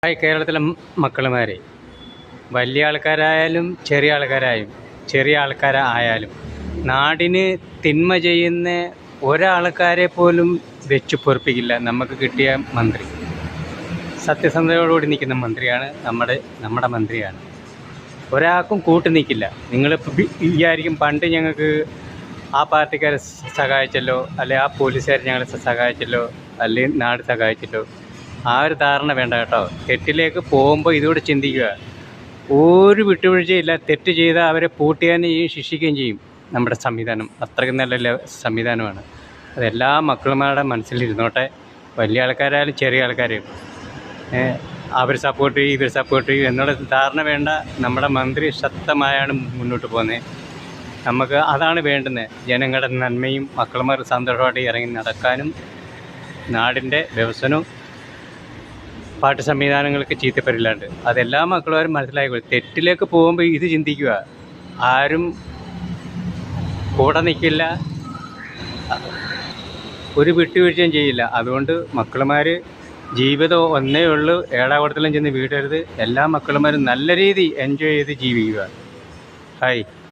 കേരളത്തിലെ മക്കളുമാരെ വലിയ ആൾക്കാരായാലും ചെറിയ ആൾക്കാരായാലും നാടിന് തിന്മ ചെയ്യുന്ന ഒരാൾക്കാരെ പോലും വെച്ച് പൊറുപ്പിക്കില്ല നമുക്ക് കിട്ടിയ മന്ത്രി. സത്യസന്ധതയോടുകൂടി നിൽക്കുന്ന മന്ത്രിയാണ് നമ്മുടെ മന്ത്രിയാണ്. ഒരാൾക്കും കൂട്ടു നിൽക്കില്ല. നിങ്ങൾ വിചാരിക്കും പണ്ട് ഞങ്ങൾക്ക് ആ പാർട്ടിക്കാരെ സഹായിച്ചല്ലോ, അല്ലെ ആ പോലീസുകാർ ഞങ്ങളെ സഹായിച്ചല്ലോ, അല്ലെങ്കിൽ നാട് സഹായിച്ചല്ലോ. ആ ഒരു ധാരണ വേണ്ട കേട്ടോ. തെറ്റിലേക്ക് പോകുമ്പോൾ ഇതുകൂടെ ചിന്തിക്കുക. ഒരു വിട്ടുവീഴ്ചയില്ല. തെറ്റ് ചെയ്താൽ അവരെ പൂട്ടുകയും ചെയ്യും, ശിക്ഷിക്കുകയും ചെയ്യും നമ്മുടെ സംവിധാനം. അത്രയ്ക്ക് നല്ല സംവിധാനമാണ്. അതെല്ലാ മക്കളുമാരുടെ മനസ്സിലിരുന്നോട്ടെ. വലിയ ആൾക്കാരായാലും ചെറിയ ആൾക്കാരും അവർ സപ്പോർട്ട് ചെയ്യും, ഇവർ സപ്പോർട്ട് ചെയ്യും എന്നുള്ള ധാരണ വേണ്ട. നമ്മുടെ മന്ത്രി ശക്തമായാണ് മുന്നോട്ട് പോകുന്നത്. നമുക്ക് അതാണ് വേണ്ടുന്നത്. ജനങ്ങളുടെ നന്മയും മക്കളുമാർ സന്തോഷമായിട്ട് ഇറങ്ങി നടക്കാനും നാടിൻ്റെ വികസനവും പാട്ട് സംവിധാനങ്ങൾക്ക് ചീത്തപ്പേരില്ലാണ്ട് അതെല്ലാ മക്കളും മനസ്സിലായിക്കോളും. തെറ്റിലേക്ക് പോകുമ്പോൾ ഇത് ചിന്തിക്കുക. ആരും കൂടെ നിൽക്കില്ല, ഒരു വിട്ടുവീഴ്ചയും ചെയ്യില്ല. അതുകൊണ്ട് മക്കളുമാർ ജീവിതം ഒന്നേ ഉള്ളൂ. ഏടാകൂടത്തിലും ചെന്ന് വീടരുത്. എല്ലാ മക്കളുമാരും നല്ല രീതി എൻജോയ് ചെയ്ത് ജീവിക്കുക. ഹായ്.